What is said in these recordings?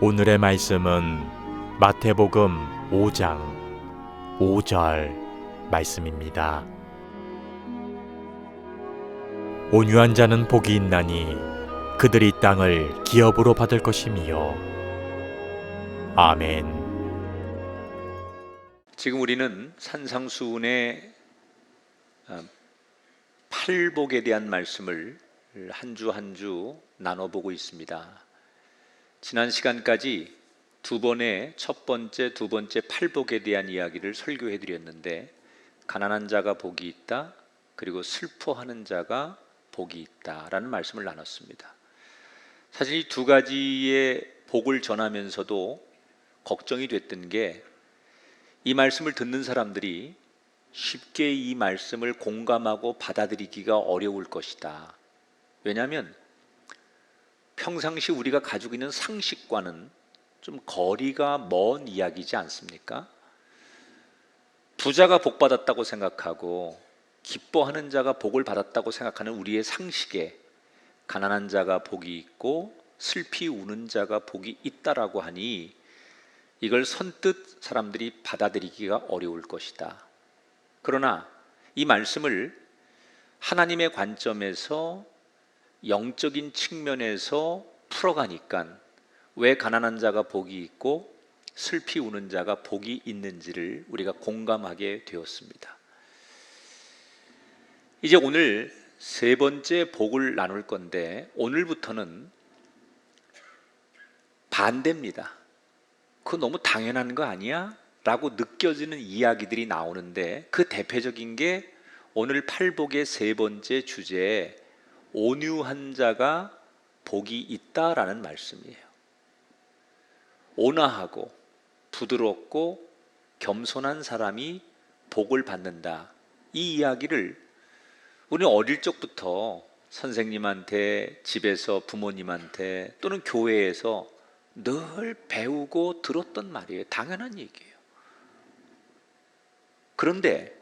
오늘의 말씀은 마태복음 5장 5절 말씀입니다. 온유한 자는 복이 있나니 그들이 땅을 기업으로 받을 것이미요. 아멘. 지금 우리는 산상수훈의 팔복에 대한 말씀을 한 주 한 주 나눠보고 있습니다. 지난 시간까지 두 번의 첫 번째, 두 번째 팔복에 대한 이야기를 설교해 드렸는데, 가난한 자가 복이 있다, 그리고 슬퍼하는 자가 복이 있다라는 말씀을 나눴습니다. 사실 이 두 가지의 복을 전하면서도 걱정이 됐던 게, 이 말씀을 듣는 사람들이 쉽게 이 말씀을 공감하고 받아들이기가 어려울 것이다. 왜냐하면 평상시 우리가 가지고 있는 상식과는 좀 거리가 먼 이야기지 않습니까? 부자가 복 받았다고 생각하고 기뻐하는 자가 복을 받았다고 생각하는 우리의 상식에 가난한 자가 복이 있고 슬피 우는 자가 복이 있다라고 하니, 이걸 선뜻 사람들이 받아들이기가 어려울 것이다. 그러나 이 말씀을 하나님의 관점에서 영적인 측면에서 풀어가니까 왜 가난한 자가 복이 있고 슬피 우는 자가 복이 있는지를 우리가 공감하게 되었습니다. 이제 오늘 세 번째 복을 나눌 건데, 오늘부터는 반대입니다. 그거 너무 당연한 거 아니야? 라고 느껴지는 이야기들이 나오는데, 그 대표적인 게 오늘 팔복의 세 번째 주제에 온유한 자가 복이 있다라는 말씀이에요. 온화하고 부드럽고 겸손한 사람이 복을 받는다. 이 이야기를 우리는 어릴 적부터 선생님한테, 집에서 부모님한테, 또는 교회에서 늘 배우고 들었던 말이에요. 당연한 얘기예요. 그런데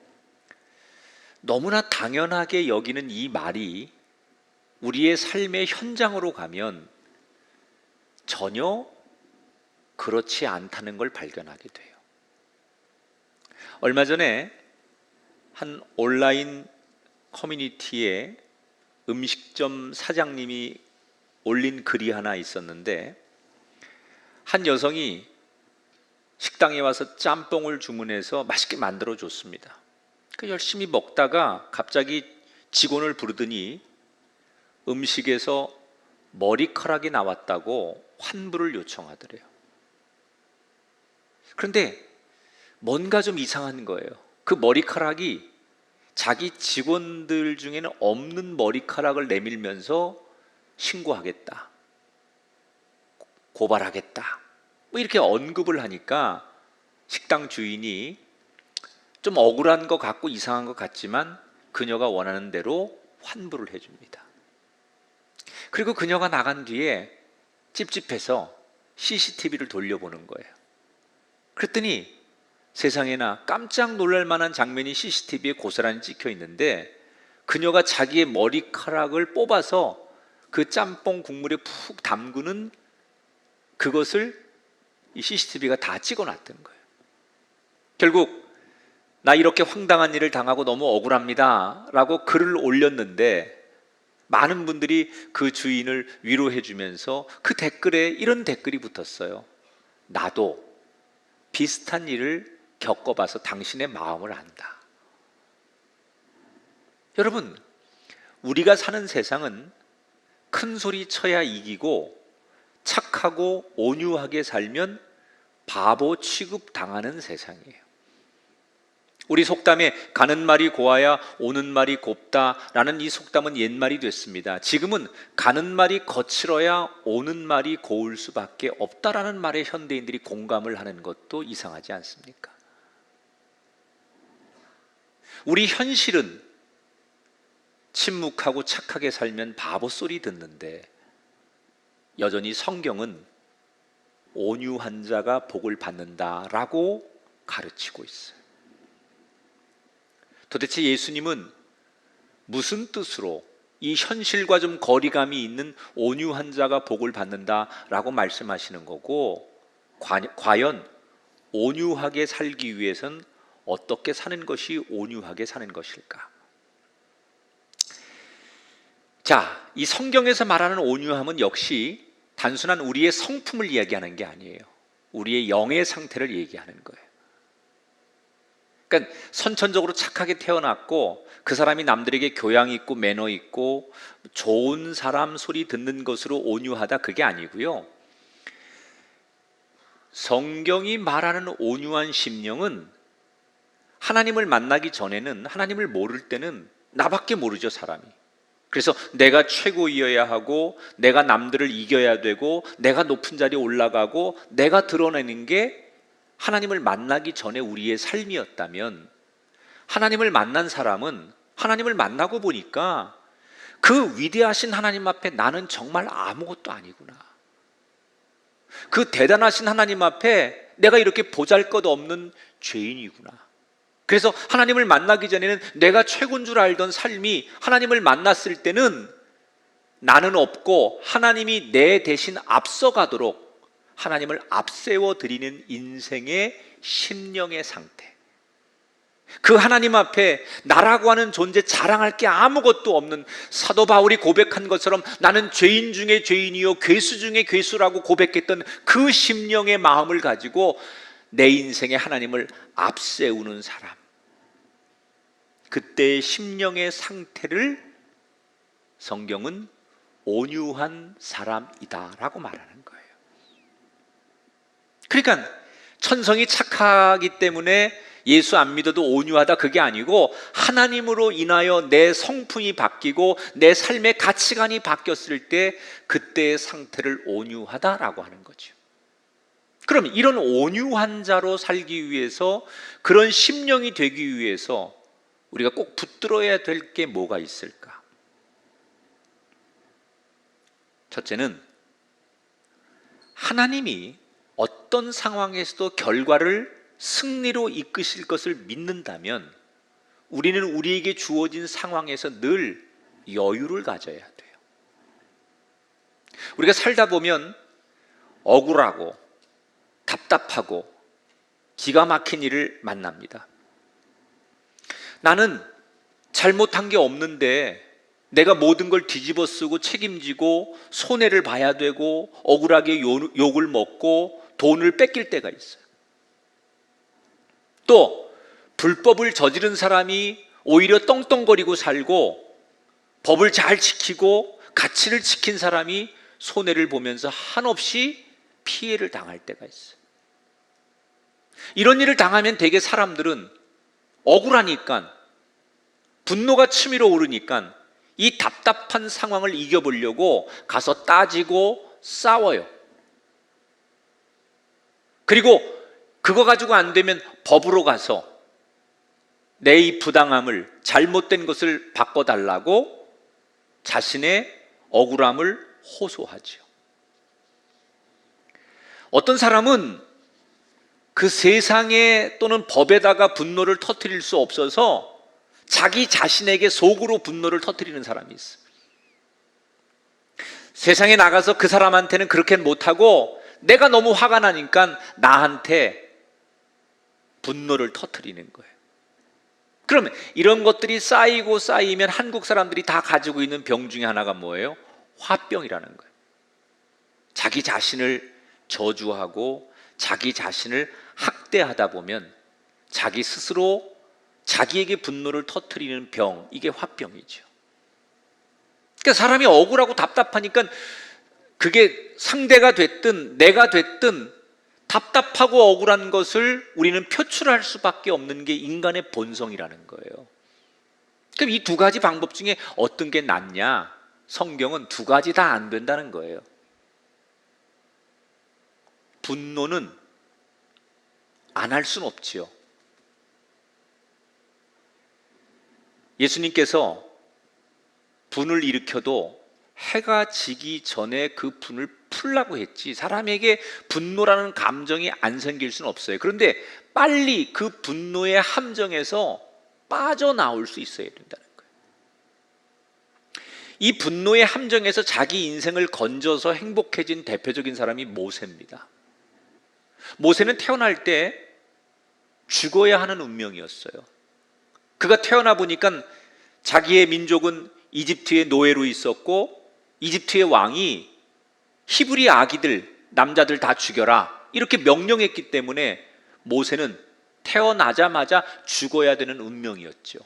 너무나 당연하게 여기는 이 말이 우리의 삶의 현장으로 가면 전혀 그렇지 않다는 걸 발견하게 돼요. 얼마 전에 한 온라인 커뮤니티에 음식점 사장님이 올린 글이 하나 있었는데, 한 여성이 식당에 와서 짬뽕을 주문해서 맛있게 만들어 줬습니다. 열심히 먹다가 갑자기 직원을 부르더니 음식에서 머리카락이 나왔다고 환불을 요청하더래요. 그런데 뭔가 좀 이상한 거예요. 그 머리카락이 자기 직원들 중에는 없는 머리카락을 내밀면서 신고하겠다, 고발하겠다, 뭐 이렇게 언급을 하니까 식당 주인이 좀 억울한 것 같고 이상한 것 같지만 그녀가 원하는 대로 환불을 해줍니다. 그리고 그녀가 나간 뒤에 찝찝해서 CCTV를 돌려보는 거예요. 그랬더니 세상에나 깜짝 놀랄 만한 장면이 CCTV에 고스란히 찍혀 있는데, 그녀가 자기의 머리카락을 뽑아서 그 짬뽕 국물에 푹 담그는 그것을 이 CCTV가 다 찍어놨던 거예요. 결국 나 이렇게 황당한 일을 당하고 너무 억울합니다 라고 글을 올렸는데, 많은 분들이 그 주인을 위로해 주면서 그 댓글에 이런 댓글이 붙었어요. 나도 비슷한 일을 겪어봐서 당신의 마음을 안다. 여러분, 우리가 사는 세상은 큰 소리 쳐야 이기고 착하고 온유하게 살면 바보 취급당하는 세상이에요. 우리 속담에 가는 말이 고와야 오는 말이 곱다라는 이 속담은 옛말이 됐습니다. 지금은 가는 말이 거칠어야 오는 말이 고울 수밖에 없다라는 말에 현대인들이 공감을 하는 것도 이상하지 않습니까? 우리 현실은 침묵하고 착하게 살면 바보 소리 듣는데, 여전히 성경은 온유한 자가 복을 받는다라고 가르치고 있어요. 도대체 예수님은 무슨 뜻으로 이 현실과 좀 거리감이 있는 온유한 자가 복을 받는다라고 말씀하시는 거고, 과연 온유하게 살기 위해선 어떻게 사는 것이 온유하게 사는 것일까? 자, 이 성경에서 말하는 온유함은 역시 단순한 우리의 성품을 이야기하는 게 아니에요. 우리의 영의 상태를 얘기하는 거예요. 그러니까 선천적으로 착하게 태어났고 그 사람이 남들에게 교양 있고 매너 있고 좋은 사람 소리 듣는 것으로 온유하다, 그게 아니고요. 성경이 말하는 온유한 심령은 하나님을 만나기 전에는, 하나님을 모를 때는 나밖에 모르죠, 사람이. 그래서 내가 최고이어야 하고, 내가 남들을 이겨야 되고, 내가 높은 자리에 올라가고, 내가 드러내는 게 하나님을 만나기 전에 우리의 삶이었다면, 하나님을 만난 사람은 하나님을 만나고 보니까 그 위대하신 하나님 앞에 나는 정말 아무것도 아니구나. 그 대단하신 하나님 앞에 내가 이렇게 보잘것없는 죄인이구나. 그래서 하나님을 만나기 전에는 내가 최고인 줄 알던 삶이 하나님을 만났을 때는 나는 없고 하나님이 내 대신 앞서가도록 하나님을 앞세워 드리는 인생의 심령의 상태, 그 하나님 앞에 나라고 하는 존재, 자랑할 게 아무것도 없는, 사도 바울이 고백한 것처럼 나는 죄인 중에 죄인이요 괴수 중에 괴수라고 고백했던 그 심령의 마음을 가지고 내 인생에 하나님을 앞세우는 사람, 그때의 심령의 상태를 성경은 온유한 사람이다라고 말하는 거예요. 그러니까 천성이 착하기 때문에 예수 안 믿어도 온유하다, 그게 아니고 하나님으로 인하여 내 성품이 바뀌고 내 삶의 가치관이 바뀌었을 때 그때의 상태를 온유하다라고 하는 거죠. 그럼 이런 온유한 자로 살기 위해서, 그런 심령이 되기 위해서 우리가 꼭 붙들어야 될 게 뭐가 있을까? 첫째는 하나님이 어떤 상황에서도 결과를 승리로 이끄실 것을 믿는다면 우리는 우리에게 주어진 상황에서 늘 여유를 가져야 돼요. 우리가 살다 보면 억울하고 답답하고 기가 막힌 일을 만납니다. 나는 잘못한 게 없는데 내가 모든 걸 뒤집어 쓰고 책임지고 손해를 봐야 되고 억울하게 욕을 먹고 돈을 뺏길 때가 있어요. 또 불법을 저지른 사람이 오히려 떵떵거리고 살고 법을 잘 지키고 가치를 지킨 사람이 손해를 보면서 한없이 피해를 당할 때가 있어요. 이런 일을 당하면 대개 사람들은 억울하니까, 분노가 치밀어 오르니까 이 답답한 상황을 이겨보려고 가서 따지고 싸워요. 그리고 그거 가지고 안 되면 법으로 가서 내 이 부당함을, 잘못된 것을 바꿔달라고 자신의 억울함을 호소하죠. 어떤 사람은 그 세상에 또는 법에다가 분노를 터뜨릴 수 없어서 자기 자신에게 속으로 분노를 터뜨리는 사람이 있어요. 세상에 나가서 그 사람한테는 그렇게 못하고 내가 너무 화가 나니까 나한테 분노를 터뜨리는 거예요. 그러면 이런 것들이 쌓이고 쌓이면 한국 사람들이 다 가지고 있는 병 중에 하나가 뭐예요? 화병이라는 거예요. 자기 자신을 저주하고 자기 자신을 학대하다 보면 자기 스스로 자기에게 분노를 터뜨리는 병, 이게 화병이죠. 그러니까 사람이 억울하고 답답하니까 그게 상대가 됐든 내가 됐든 답답하고 억울한 것을 우리는 표출할 수밖에 없는 게 인간의 본성이라는 거예요. 그럼 이 두 가지 방법 중에 어떤 게 낫냐? 성경은 두 가지 다 안 된다는 거예요. 분노는 안 할 수는 없지요. 예수님께서 분을 일으켜도 해가 지기 전에 그 분을 풀라고 했지, 사람에게 분노라는 감정이 안 생길 수는 없어요. 그런데 빨리 그 분노의 함정에서 빠져나올 수 있어야 된다는 거예요. 이 분노의 함정에서 자기 인생을 건져서 행복해진 대표적인 사람이 모세입니다. 모세는 태어날 때 죽어야 하는 운명이었어요. 그가 태어나 보니까 자기의 민족은 이집트의 노예로 있었고 이집트의 왕이 히브리 아기들, 남자들 다 죽여라 이렇게 명령했기 때문에 모세는 태어나자마자 죽어야 되는 운명이었죠.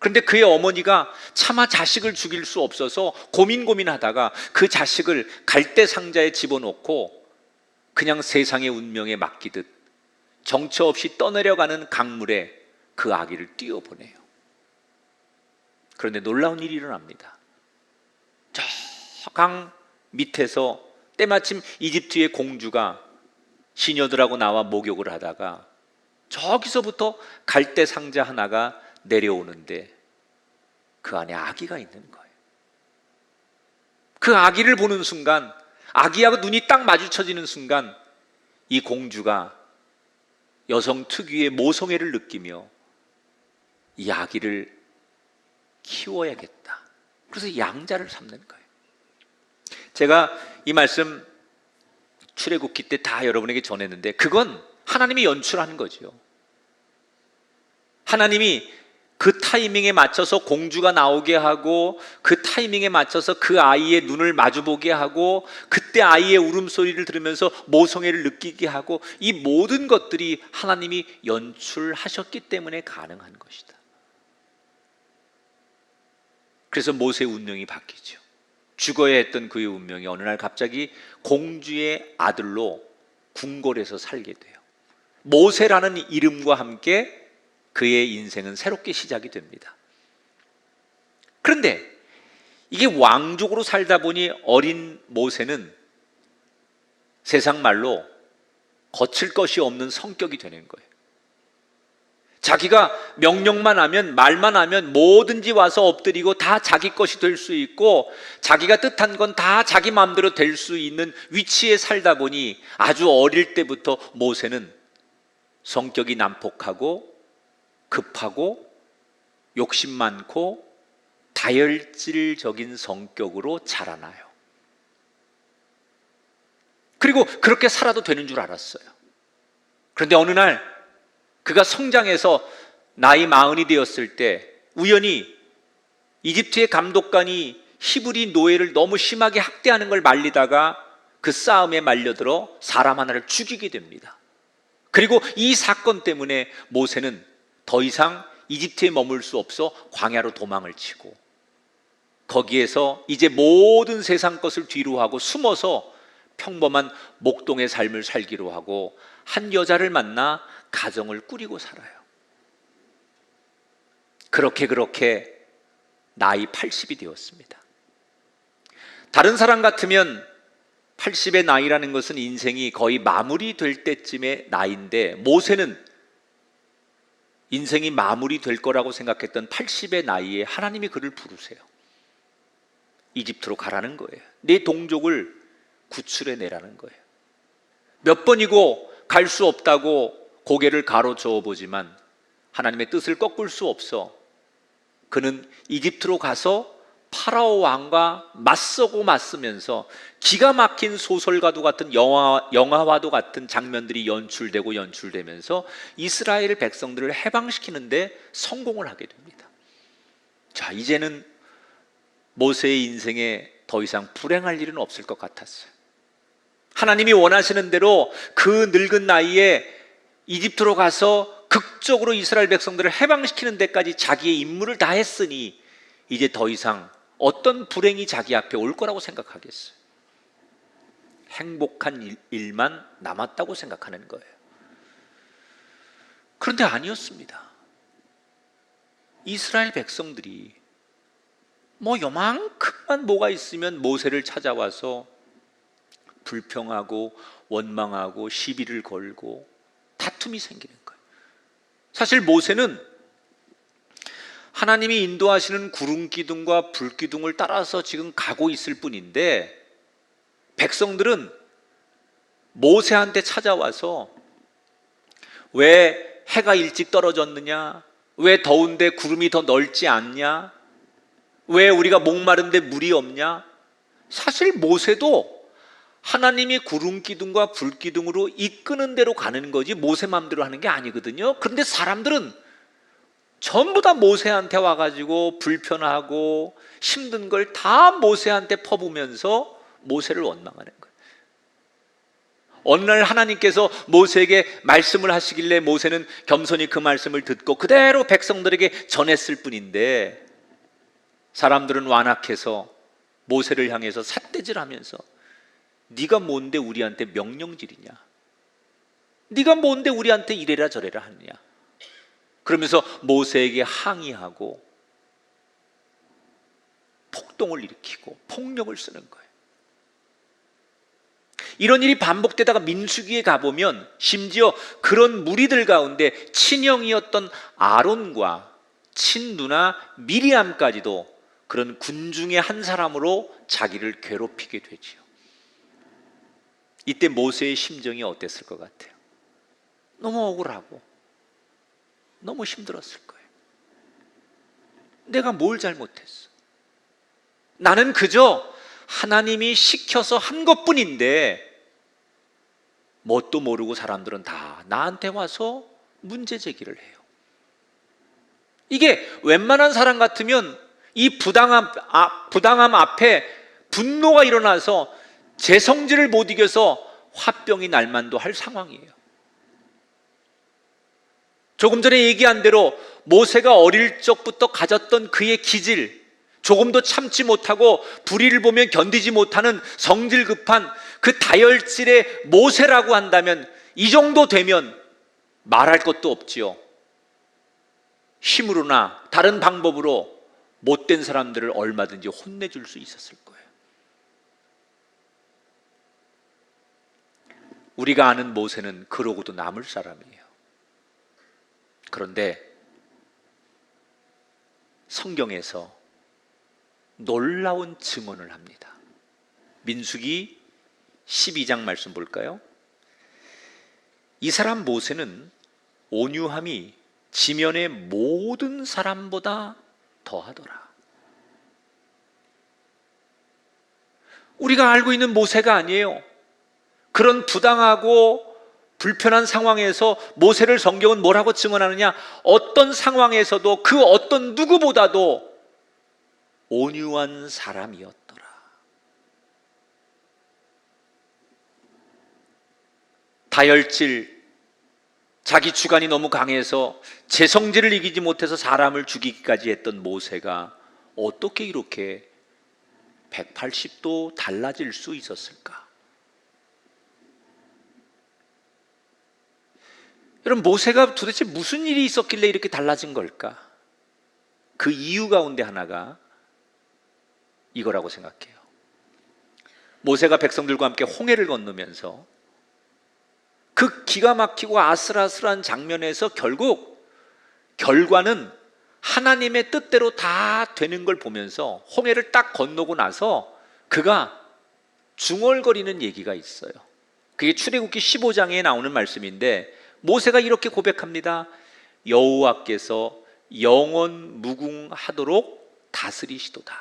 그런데 그의 어머니가 차마 자식을 죽일 수 없어서 고민하다가 그 자식을 갈대 상자에 집어넣고 그냥 세상의 운명에 맡기듯 정처 없이 떠내려가는 강물에 그 아기를 띄워보내요. 그런데 놀라운 일이 일어납니다. 저 강 밑에서 때마침 이집트의 공주가 시녀들하고 나와 목욕을 하다가 저기서부터 갈대 상자 하나가 내려오는데 그 안에 아기가 있는 거예요. 그 아기를 보는 순간, 아기하고 눈이 딱 마주쳐지는 순간 이 공주가 여성 특유의 모성애를 느끼며 이 아기를 키워야겠다. 그래서 양자를 삼는 거예요. 제가 이 말씀 출애굽기 때 다 여러분에게 전했는데 그건 하나님이 연출하는 거죠. 하나님이 그 타이밍에 맞춰서 공주가 나오게 하고 그 타이밍에 맞춰서 그 아이의 눈을 마주보게 하고 그때 아이의 울음소리를 들으면서 모성애를 느끼게 하고 이 모든 것들이 하나님이 연출하셨기 때문에 가능한 것이다. 그래서 모세의 운명이 바뀌죠. 죽어야 했던 그의 운명이 어느 날 갑자기 공주의 아들로 궁궐에서 살게 돼요. 모세라는 이름과 함께 그의 인생은 새롭게 시작이 됩니다. 그런데 이게 왕족으로 살다 보니 어린 모세는 세상 말로 거칠 것이 없는 성격이 되는 거예요. 자기가 명령만 하면, 말만 하면 뭐든지 와서 엎드리고 다 자기 것이 될 수 있고 자기가 뜻한 건 다 자기 마음대로 될 수 있는 위치에 살다 보니 아주 어릴 때부터 모세는 성격이 난폭하고 급하고 욕심 많고 다혈질적인 성격으로 자라나요. 그리고 그렇게 살아도 되는 줄 알았어요. 그런데 어느 날 그가 성장해서 나이 40이 되었을 때 우연히 이집트의 감독관이 히브리 노예를 너무 심하게 학대하는 걸 말리다가 그 싸움에 말려들어 사람 하나를 죽이게 됩니다. 그리고 이 사건 때문에 모세는 더 이상 이집트에 머물 수 없어 광야로 도망을 치고 거기에서 이제 모든 세상 것을 뒤로 하고 숨어서 평범한 목동의 삶을 살기로 하고 한 여자를 만나 가정을 꾸리고 살아요. 그렇게 나이 80이 되었습니다. 다른 사람 같으면 80의 나이라는 것은 인생이 거의 마무리될 때쯤의 나이인데 모세는 인생이 마무리될 거라고 생각했던 80의 나이에 하나님이 그를 부르세요. 이집트로 가라는 거예요. 내 동족을 구출해내라는 거예요. 몇 번이고 갈 수 없다고 고개를 가로저어 보지만 하나님의 뜻을 꺾을 수 없어 그는 이집트로 가서 파라오 왕과 맞서면서 기가 막힌 소설과도 같은 영화와도 같은 장면들이 연출되면서 이스라엘 백성들을 해방시키는데 성공을 하게 됩니다. 자, 이제는 모세의 인생에 더 이상 불행할 일은 없을 것 같았어요. 하나님이 원하시는 대로 그 늙은 나이에 이집트로 가서 극적으로 이스라엘 백성들을 해방시키는 데까지 자기의 임무를 다 했으니 이제 더 이상 어떤 불행이 자기 앞에 올 거라고 생각하겠어요? 행복한 일만 남았다고 생각하는 거예요. 그런데 아니었습니다. 이스라엘 백성들이 뭐 요만큼만 뭐가 있으면 모세를 찾아와서 불평하고 원망하고 시비를 걸고 다툼이 생기는 거예요. 사실 모세는 하나님이 인도하시는 구름 기둥과 불 기둥을 따라서 지금 가고 있을 뿐인데 백성들은 모세한테 찾아와서 왜 해가 일찍 떨어졌느냐? 왜 더운데 구름이 더 넓지 않냐? 왜 우리가 목마른데 물이 없냐? 사실 모세도 하나님이 구름 기둥과 불 기둥으로 이끄는 대로 가는 거지 모세 마음대로 하는 게 아니거든요. 그런데 사람들은 전부 다 모세한테 와가지고 불편하고 힘든 걸 다 모세한테 퍼부면서 모세를 원망하는 거예요. 어느 날 하나님께서 모세에게 말씀을 하시길래 모세는 겸손히 그 말씀을 듣고 그대로 백성들에게 전했을 뿐인데, 사람들은 완악해서 모세를 향해서 삿대질하면서 네가 뭔데 우리한테 명령질이냐? 네가 뭔데 우리한테 이래라 저래라 하느냐? 그러면서 모세에게 항의하고 폭동을 일으키고 폭력을 쓰는 거예요. 이런 일이 반복되다가 민수기에 가보면 심지어 그런 무리들 가운데 친형이었던 아론과 친누나 미리암까지도 그런 군중의 한 사람으로 자기를 괴롭히게 되지요. 이때 모세의 심정이 어땠을 것 같아요? 너무 억울하고 너무 힘들었을 거예요. 내가 뭘 잘못했어? 나는 그저 하나님이 시켜서 한 것뿐인데 뭣도 모르고 사람들은 다 나한테 와서 문제 제기를 해요. 이게 웬만한 사람 같으면 이 부당함 앞에 분노가 일어나서 제 성질을 못 이겨서 화병이 날 만도 할 상황이에요. 조금 전에 얘기한 대로 모세가 어릴 적부터 가졌던 그의 기질, 조금도 참지 못하고 불의를 보면 견디지 못하는 성질 급한 그 다혈질의 모세라고 한다면 이 정도 되면 말할 것도 없지요. 힘으로나 다른 방법으로 못된 사람들을 얼마든지 혼내줄 수 있었을 거예요. 우리가 아는 모세는 그러고도 남을 사람이에요. 그런데 성경에서 놀라운 증언을 합니다. 민수기 12장 말씀 볼까요? 이 사람 모세는 온유함이 지면의 모든 사람보다 더하더라. 우리가 알고 있는 모세가 아니에요. 그런 부당하고 불편한 상황에서 모세를 성경은 뭐라고 증언하느냐? 어떤 상황에서도 그 어떤 누구보다도 온유한 사람이었더라. 다혈질, 자기 주관이 너무 강해서 제 성질을 이기지 못해서 사람을 죽이기까지 했던 모세가 어떻게 이렇게 180도 달라질 수 있었을까? 여러분, 모세가 도대체 무슨 일이 있었길래 이렇게 달라진 걸까? 그 이유 가운데 하나가 이거라고 생각해요. 모세가 백성들과 함께 홍해를 건너면서 그 기가 막히고 아슬아슬한 장면에서 결국 결과는 하나님의 뜻대로 다 되는 걸 보면서 홍해를 딱 건너고 나서 그가 중얼거리는 얘기가 있어요. 그게 출애굽기 15장에 나오는 말씀인데 모세가 이렇게 고백합니다. 여호와께서 영원 무궁하도록 다스리시도다.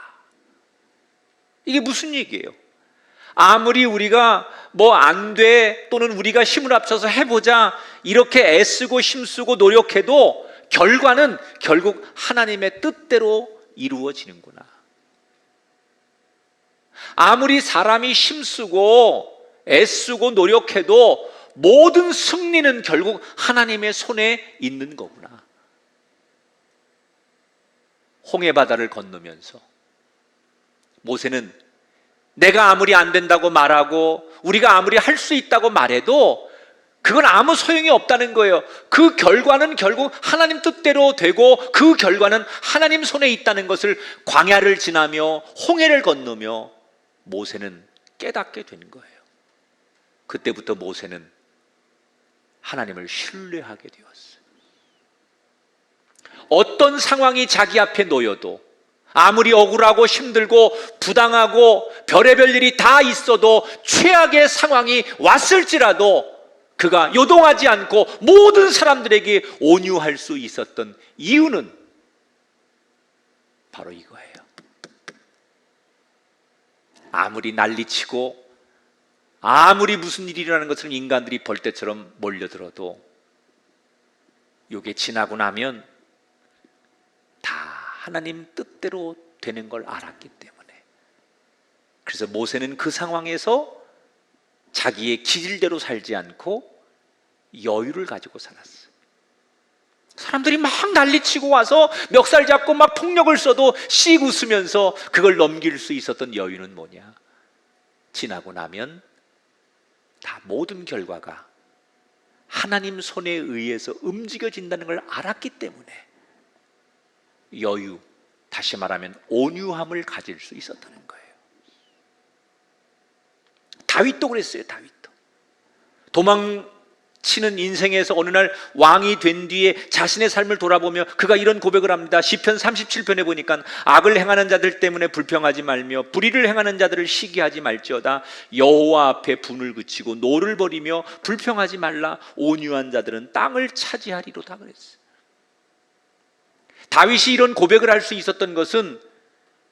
이게 무슨 얘기예요? 아무리 우리가 뭐 안 돼 또는 우리가 힘을 합쳐서 해보자 이렇게 애쓰고 힘쓰고 노력해도 결과는 결국 하나님의 뜻대로 이루어지는구나. 아무리 사람이 힘쓰고 애쓰고 노력해도 모든 승리는 결국 하나님의 손에 있는 거구나. 홍해바다를 건너면서 모세는 내가 아무리 안 된다고 말하고 우리가 아무리 할 수 있다고 말해도 그건 아무 소용이 없다는 거예요. 그 결과는 결국 하나님 뜻대로 되고 그 결과는 하나님 손에 있다는 것을 광야를 지나며 홍해를 건너며 모세는 깨닫게 된 거예요. 그때부터 모세는 하나님을 신뢰하게 되었어요. 어떤 상황이 자기 앞에 놓여도 아무리 억울하고 힘들고 부당하고 별의별 일이 다 있어도 최악의 상황이 왔을지라도 그가 요동하지 않고 모든 사람들에게 온유할 수 있었던 이유는 바로 이거예요. 아무리 난리치고 아무리 무슨 일이 일어나는 것처럼 인간들이 벌떼처럼 몰려들어도 이게 지나고 나면 다 하나님 뜻대로 되는 걸 알았기 때문에, 그래서 모세는 그 상황에서 자기의 기질대로 살지 않고 여유를 가지고 살았어요. 사람들이 막 난리치고 와서 멱살 잡고 막 폭력을 써도 씩 웃으면서 그걸 넘길 수 있었던 여유는 뭐냐? 지나고 나면 다 모든 결과가 하나님 손에 의해서 움직여진다는 걸 알았기 때문에 여유, 다시 말하면 온유함을 가질 수 있었다는 거예요. 다윗도 그랬어요. 다윗도 도망치는 인생에서 어느 날 왕이 된 뒤에 자신의 삶을 돌아보며 그가 이런 고백을 합니다. 시편 37편에 보니까 악을 행하는 자들 때문에 불평하지 말며 불의를 행하는 자들을 시기하지 말지어다. 여호와 앞에 분을 그치고 노를 버리며 불평하지 말라. 온유한 자들은 땅을 차지하리로다 그랬어요. 다윗이 이런 고백을 할 수 있었던 것은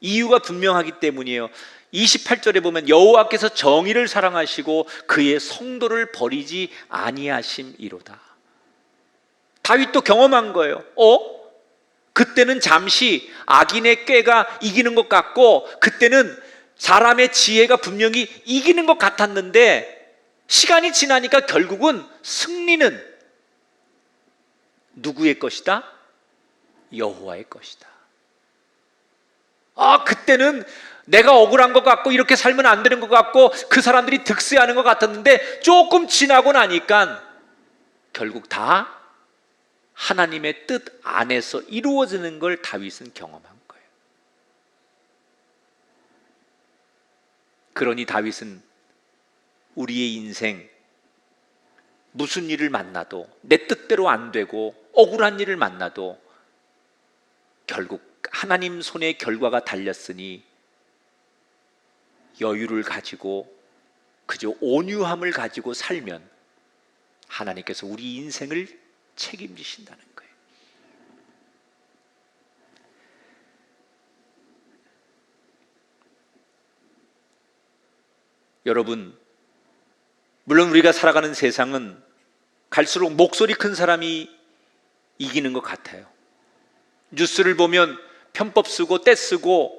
이유가 분명하기 때문이에요. 28절에 보면 여호와께서 정의를 사랑하시고 그의 성도를 버리지 아니하심이로다. 다윗도 경험한 거예요. 그때는 잠시 악인의 꾀가 이기는 것 같고, 그때는 사람의 지혜가 분명히 이기는 것 같았는데, 시간이 지나니까 결국은 승리는 누구의 것이다? 여호와의 것이다. 그때는 내가 억울한 것 같고 이렇게 살면 안 되는 것 같고 그 사람들이 득세하는 것 같았는데, 조금 지나고 나니까 결국 다 하나님의 뜻 안에서 이루어지는 걸 다윗은 경험한 거예요. 그러니 다윗은 우리의 인생 무슨 일을 만나도, 내 뜻대로 안 되고 억울한 일을 만나도 결국 하나님 손에 결과가 달렸으니 여유를 가지고 그저 온유함을 가지고 살면 하나님께서 우리 인생을 책임지신다는 거예요. 여러분, 물론 우리가 살아가는 세상은 갈수록 목소리 큰 사람이 이기는 것 같아요. 뉴스를 보면 편법 쓰고 떼 쓰고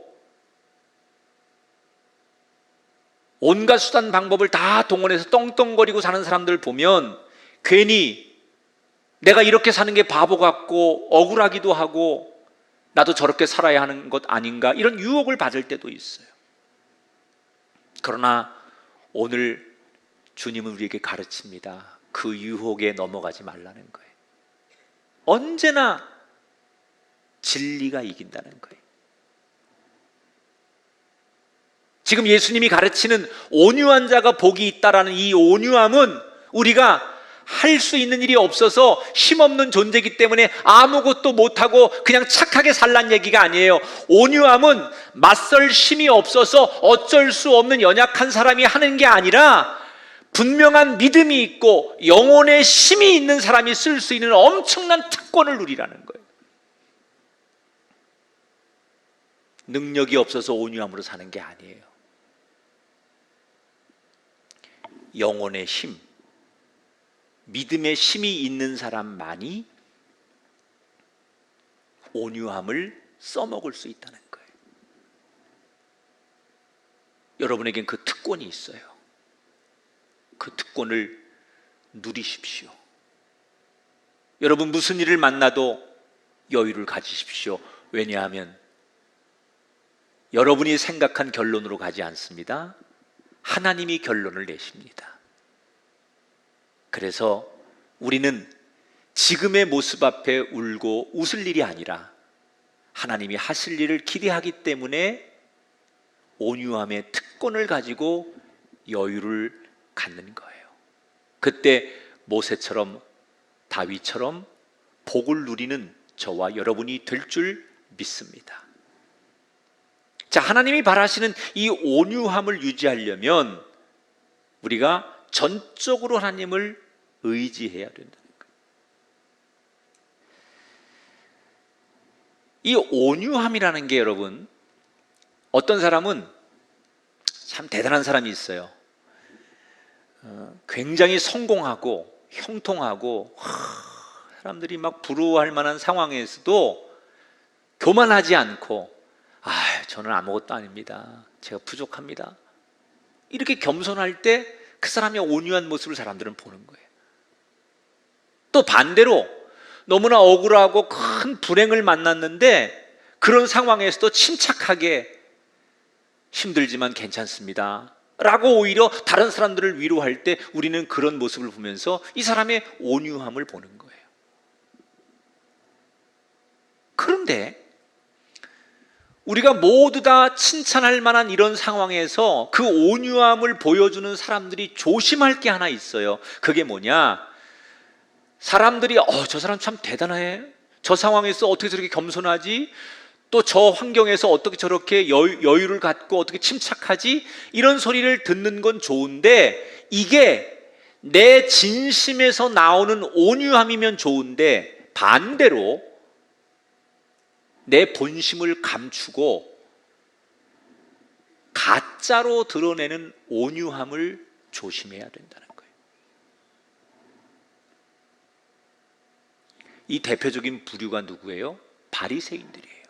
온갖 수단 방법을 다 동원해서 떵떵거리고 사는 사람들 보면 괜히 내가 이렇게 사는 게 바보 같고 억울하기도 하고 나도 저렇게 살아야 하는 것 아닌가, 이런 유혹을 받을 때도 있어요. 그러나 오늘 주님은 우리에게 가르칩니다. 그 유혹에 넘어가지 말라는 거예요. 언제나 진리가 이긴다는 거예요. 지금 예수님이 가르치는 온유한 자가 복이 있다라는 이 온유함은 우리가 할 수 있는 일이 없어서 힘없는 존재이기 때문에 아무것도 못하고 그냥 착하게 살란 얘기가 아니에요. 온유함은 맞설 힘이 없어서 어쩔 수 없는 연약한 사람이 하는 게 아니라 분명한 믿음이 있고 영혼의 힘이 있는 사람이 쓸 수 있는 엄청난 특권을 누리라는 거예요. 능력이 없어서 온유함으로 사는 게 아니에요. 영혼의 힘, 믿음의 힘이 있는 사람만이 온유함을 써먹을 수 있다는 거예요. 여러분에겐 그 특권이 있어요. 그 특권을 누리십시오. 여러분 무슨 일을 만나도 여유를 가지십시오. 왜냐하면 여러분이 생각한 결론으로 가지 않습니다. 하나님이 결론을 내십니다. 그래서 우리는 지금의 모습 앞에 울고 웃을 일이 아니라 하나님이 하실 일을 기대하기 때문에 온유함의 특권을 가지고 여유를 갖는 거예요. 그때 모세처럼 다윗처럼 복을 누리는 저와 여러분이 될 줄 믿습니다. 자, 하나님이 바라시는 이 온유함을 유지하려면 우리가 전적으로 하나님을 의지해야 된다는 거예요. 이 온유함이라는 게 여러분, 어떤 사람은 참 대단한 사람이 있어요. 굉장히 성공하고 형통하고 사람들이 막 부러워할 만한 상황에서도 교만하지 않고 저는 아무것도 아닙니다. 제가 부족합니다. 이렇게 겸손할 때 그 사람의 온유한 모습을 사람들은 보는 거예요. 또 반대로 너무나 억울하고 큰 불행을 만났는데 그런 상황에서도 침착하게 힘들지만 괜찮습니다 라고 오히려 다른 사람들을 위로할 때 우리는 그런 모습을 보면서 이 사람의 온유함을 보는 거예요. 그런데 우리가 모두 다 칭찬할 만한 이런 상황에서 그 온유함을 보여주는 사람들이 조심할 게 하나 있어요. 그게 뭐냐? 사람들이 저 사람 참 대단해. 저 상황에서 어떻게 저렇게 겸손하지? 또 저 환경에서 어떻게 저렇게 여유를 갖고 어떻게 침착하지? 이런 소리를 듣는 건 좋은데 이게 내 진심에서 나오는 온유함이면 좋은데 반대로 내 본심을 감추고 가짜로 드러내는 온유함을 조심해야 된다는 거예요. 이 대표적인 부류가 누구예요? 바리새인들이에요.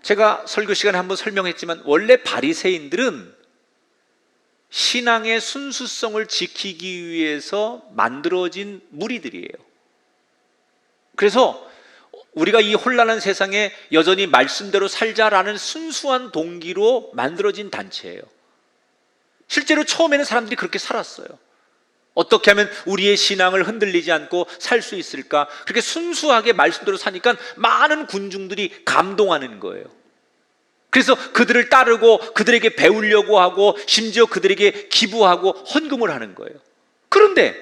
제가 설교 시간에 한번 설명했지만 원래 바리새인들은 신앙의 순수성을 지키기 위해서 만들어진 무리들이에요. 그래서 우리가 이 혼란한 세상에 여전히 말씀대로 살자라는 순수한 동기로 만들어진 단체예요. 실제로 처음에는 사람들이 그렇게 살았어요. 어떻게 하면 우리의 신앙을 흔들리지 않고 살 수 있을까? 그렇게 순수하게 말씀대로 사니까 많은 군중들이 감동하는 거예요. 그래서 그들을 따르고 그들에게 배우려고 하고 심지어 그들에게 기부하고 헌금을 하는 거예요. 그런데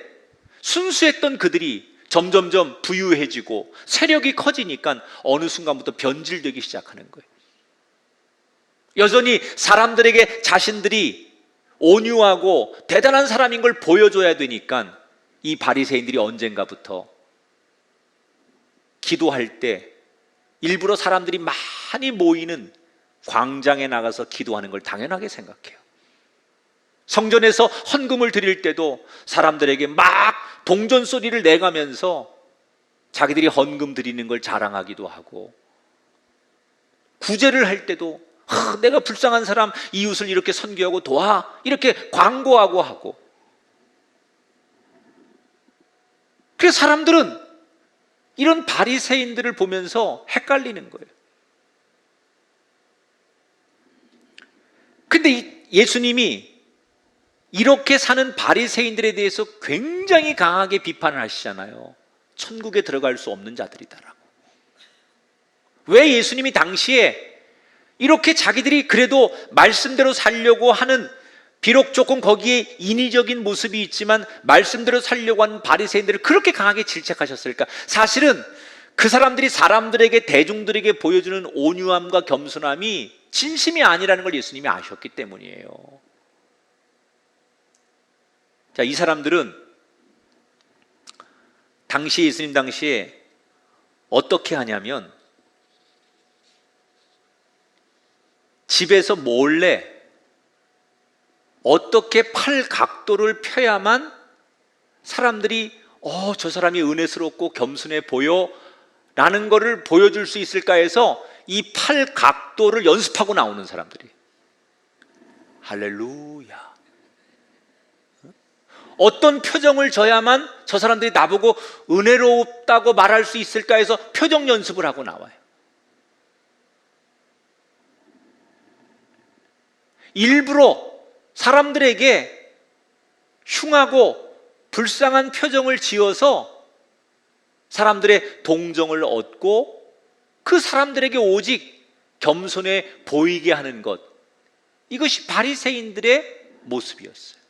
순수했던 그들이 점점점 부유해지고 세력이 커지니까 어느 순간부터 변질되기 시작하는 거예요. 여전히 사람들에게 자신들이 온유하고 대단한 사람인 걸 보여줘야 되니까 이 바리새인들이 언젠가부터 기도할 때 일부러 사람들이 많이 모이는 광장에 나가서 기도하는 걸 당연하게 생각해요. 성전에서 헌금을 드릴 때도 사람들에게 막 동전 소리를 내가면서 자기들이 헌금 드리는 걸 자랑하기도 하고, 구제를 할 때도 내가 불쌍한 사람 이웃을 이렇게 선교하고 도와 이렇게 광고하고 하고. 그래서 사람들은 이런 바리새인들을 보면서 헷갈리는 거예요. 근데 예수님이 이렇게 사는 바리새인들에 대해서 굉장히 강하게 비판을 하시잖아요. 천국에 들어갈 수 없는 자들이다라고. 왜 예수님이 당시에 이렇게 자기들이 그래도 말씀대로 살려고 하는, 비록 조금 거기에 인위적인 모습이 있지만 말씀대로 살려고 하는 바리새인들을 그렇게 강하게 질책하셨을까? 사실은 그 사람들이 사람들에게, 대중들에게 보여주는 온유함과 겸손함이 진심이 아니라는 걸 예수님이 아셨기 때문이에요. 자, 이 사람들은 당시 예수님 당시에 어떻게 하냐면 집에서 몰래 어떻게 팔 각도를 펴야만 사람들이 저 사람이 은혜스럽고 겸손해 보여 라는 거를 보여줄 수 있을까 해서 이 팔 각도를 연습하고 나오는 사람들이. 할렐루야. 어떤 표정을 져야만 저 사람들이 나보고 은혜롭다고 말할 수 있을까 해서 표정 연습을 하고 나와요. 일부러 사람들에게 흉하고 불쌍한 표정을 지어서 사람들의 동정을 얻고 그 사람들에게 오직 겸손해 보이게 하는 것, 이것이 바리새인들의 모습이었어요.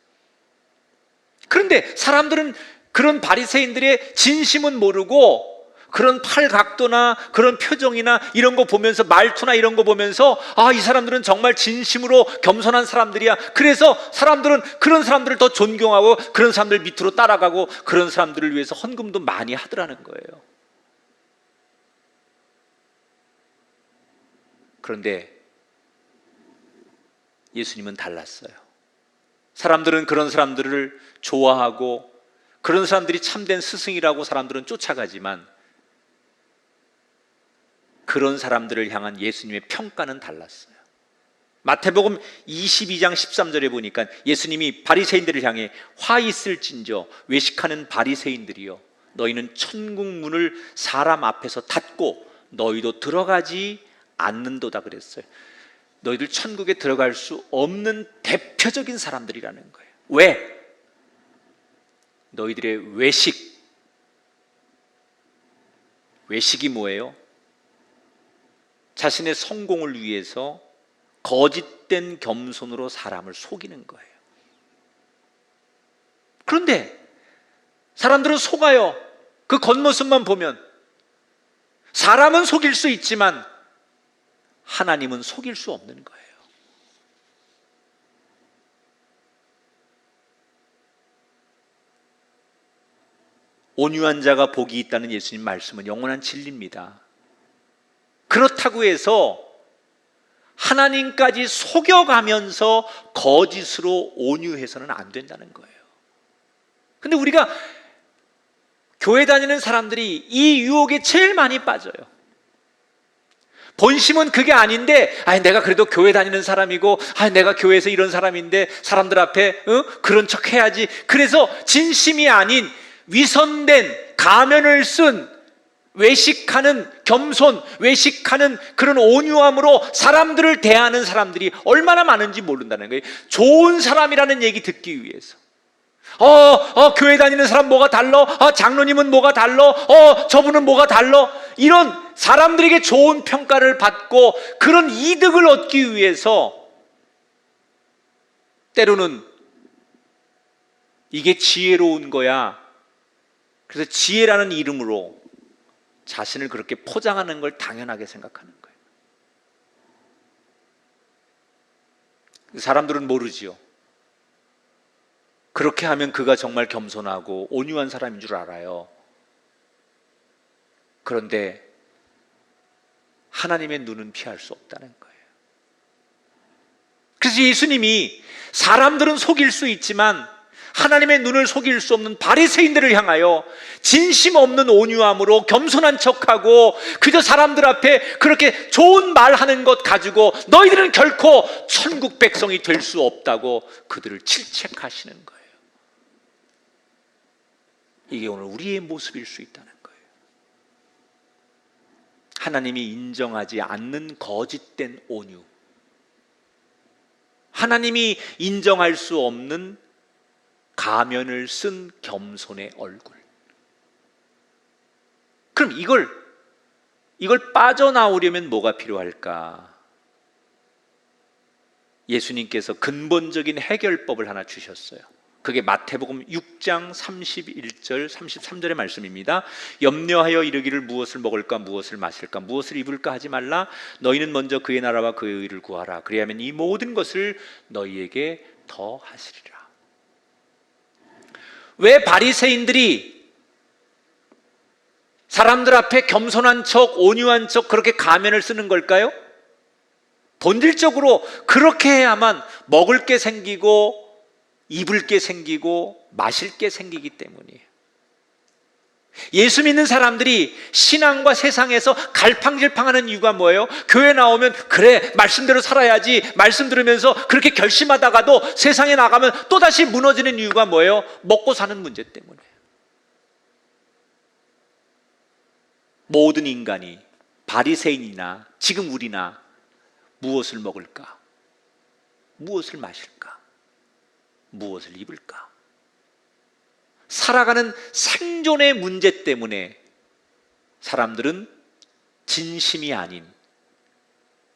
그런데 사람들은 그런 바리새인들의 진심은 모르고 그런 팔 각도나 그런 표정이나 이런 거 보면서, 말투나 이런 거 보면서 이 사람들은 정말 진심으로 겸손한 사람들이야. 그래서 사람들은 그런 사람들을 더 존경하고 그런 사람들 밑으로 따라가고 그런 사람들을 위해서 헌금도 많이 하더라는 거예요. 그런데 예수님은 달랐어요. 사람들은 그런 사람들을 좋아하고 그런 사람들이 참된 스승이라고 사람들은 쫓아가지만 그런 사람들을 향한 예수님의 평가는 달랐어요. 마태복음 22장 13절에 보니까 예수님이 바리새인들을 향해 화 있을진저 외식하는 바리새인들이여 너희는 천국 문을 사람 앞에서 닫고 너희도 들어가지 않는도다 그랬어요. 너희들 천국에 들어갈 수 없는 대표적인 사람들이라는 거예요. 왜? 너희들의 외식이 뭐예요? 자신의 성공을 위해서 거짓된 겸손으로 사람을 속이는 거예요. 그런데 사람들은 속아요. 그 겉모습만 보면. 사람은 속일 수 있지만 하나님은 속일 수 없는 거예요. 온유한 자가 복이 있다는 예수님 말씀은 영원한 진리입니다. 그렇다고 해서 하나님까지 속여가면서 거짓으로 온유해서는 안 된다는 거예요. 근데 우리가 교회 다니는 사람들이 이 유혹에 제일 많이 빠져요. 본심은 그게 아닌데, 내가 그래도 교회 다니는 사람이고, 내가 교회에서 이런 사람인데 사람들 앞에 그런 척 해야지. 그래서 진심이 아닌 위선된 가면을 쓴 외식하는 겸손, 외식하는 그런 온유함으로 사람들을 대하는 사람들이 얼마나 많은지 모른다는 거예요. 좋은 사람이라는 얘기 듣기 위해서. 교회 다니는 사람 뭐가 달러? 장로님은 뭐가 달러? 저분은 뭐가 달러? 이런 사람들에게 좋은 평가를 받고 그런 이득을 얻기 위해서 때로는 이게 지혜로운 거야. 그래서 지혜라는 이름으로 자신을 그렇게 포장하는 걸 당연하게 생각하는 거예요. 사람들은 모르지요. 그렇게 하면 그가 정말 겸손하고 온유한 사람인 줄 알아요. 그런데 하나님의 눈은 피할 수 없다는 거예요. 그래서 예수님이 사람들은 속일 수 있지만 하나님의 눈을 속일 수 없는 바리새인들을 향하여 진심 없는 온유함으로 겸손한 척하고 그저 사람들 앞에 그렇게 좋은 말하는 것 가지고 너희들은 결코 천국 백성이 될 수 없다고 그들을 질책하시는 거예요. 이게 오늘 우리의 모습일 수 있다는 거예요. 하나님이 인정하지 않는 거짓된 온유, 하나님이 인정할 수 없는 가면을 쓴 겸손의 얼굴. 그럼 이걸 빠져나오려면 뭐가 필요할까? 예수님께서 근본적인 해결법을 하나 주셨어요. 그게 마태복음 6장 31절 33절의 말씀입니다. 염려하여 이르기를 무엇을 먹을까 무엇을 마실까 무엇을 입을까 하지 말라. 너희는 먼저 그의 나라와 그의 의를 구하라. 그리하면 이 모든 것을 너희에게 더하시리라. 왜 바리새인들이 사람들 앞에 겸손한 척, 온유한 척 그렇게 가면을 쓰는 걸까요? 본질적으로 그렇게 해야만 먹을 게 생기고 입을 게 생기고 마실 게 생기기 때문이에요. 예수 믿는 사람들이 신앙과 세상에서 갈팡질팡하는 이유가 뭐예요? 교회 나오면 그래 말씀대로 살아야지 말씀 들으면서 그렇게 결심하다가도 세상에 나가면 또다시 무너지는 이유가 뭐예요? 먹고 사는 문제 때문에. 모든 인간이 바리새인이나 지금 우리나 무엇을 먹을까? 무엇을 마실까? 무엇을 입을까? 살아가는 생존의 문제 때문에 사람들은 진심이 아닌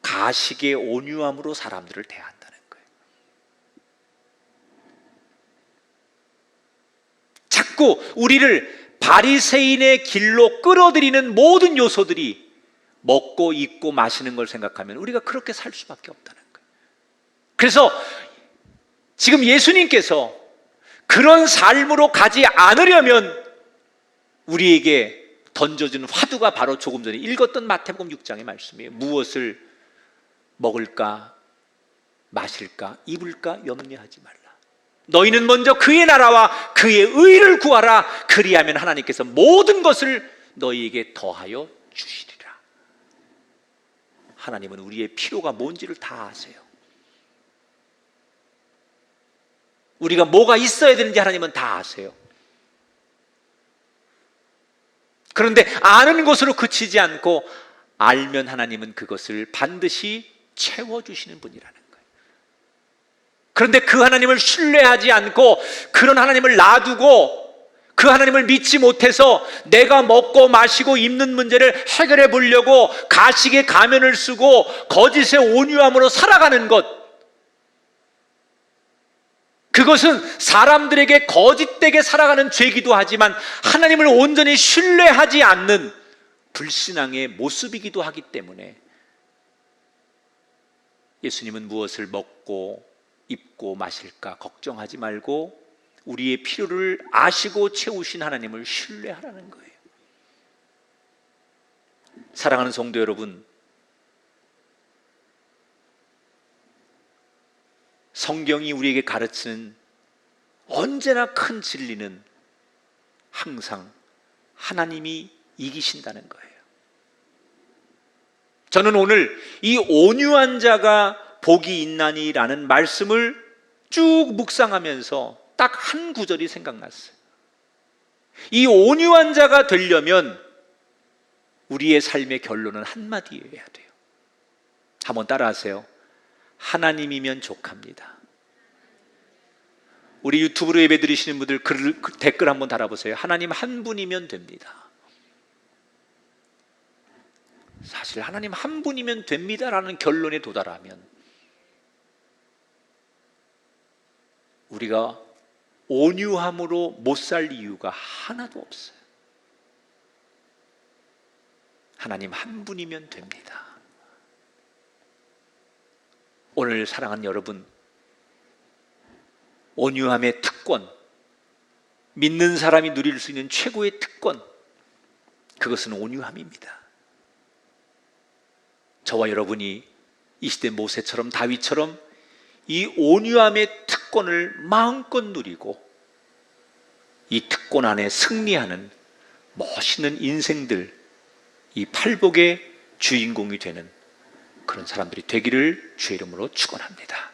가식의 온유함으로 사람들을 대한다는 거예요. 자꾸 우리를 바리새인의 길로 끌어들이는 모든 요소들이 먹고 입고 마시는 걸 생각하면 우리가 그렇게 살 수밖에 없다는 거예요. 그래서 지금 예수님께서 그런 삶으로 가지 않으려면 우리에게 던져준 화두가 바로 조금 전에 읽었던 마태복음 6장의 말씀이에요. 무엇을 먹을까? 마실까 입을까 염려하지 말라. 너희는 먼저 그의 나라와 그의 의를 구하라. 그리하면 하나님께서 모든 것을 너희에게 더하여 주시리라. 하나님은 우리의 필요가 뭔지를 다 아세요. 우리가 뭐가 있어야 되는지 하나님은 다 아세요. 그런데 아는 것으로 그치지 않고 알면 하나님은 그것을 반드시 채워주시는 분이라는 거예요. 그런데 그 하나님을 신뢰하지 않고 그런 하나님을 놔두고 그 하나님을 믿지 못해서 내가 먹고 마시고 입는 문제를 해결해 보려고 가식의 가면을 쓰고 거짓의 온유함으로 살아가는 것, 그것은 사람들에게 거짓되게 살아가는 죄이기도 하지만 하나님을 온전히 신뢰하지 않는 불신앙의 모습이기도 하기 때문에 예수님은 무엇을 먹고 입고 마실까 걱정하지 말고 우리의 필요를 아시고 채우신 하나님을 신뢰하라는 거예요. 사랑하는 성도 여러분, 성경이 우리에게 가르치는 언제나 큰 진리는 항상 하나님이 이기신다는 거예요. 저는 오늘 이 온유한 자가 복이 있나니라는 말씀을 쭉 묵상하면서 딱 한 구절이 생각났어요. 이 온유한 자가 되려면 우리의 삶의 결론은 한마디여야 돼요. 한번 따라하세요. 하나님이면 족합니다. 우리 유튜브로 예배 드리시는 분들 댓글 한번 달아보세요. 하나님 한 분이면 됩니다. 사실 하나님 한 분이면 됩니다라는 결론에 도달하면 우리가 온유함으로 못 살 이유가 하나도 없어요. 하나님 한 분이면 됩니다. 오늘 사랑하는 여러분, 온유함의 특권, 믿는 사람이 누릴 수 있는 최고의 특권, 그것은 온유함입니다. 저와 여러분이 이 시대 모세처럼 다윗처럼 이 온유함의 특권을 마음껏 누리고 이 특권 안에 승리하는 멋있는 인생들, 이 팔복의 주인공이 되는 그런 사람들이 되기를 주의 이름으로 축원합니다.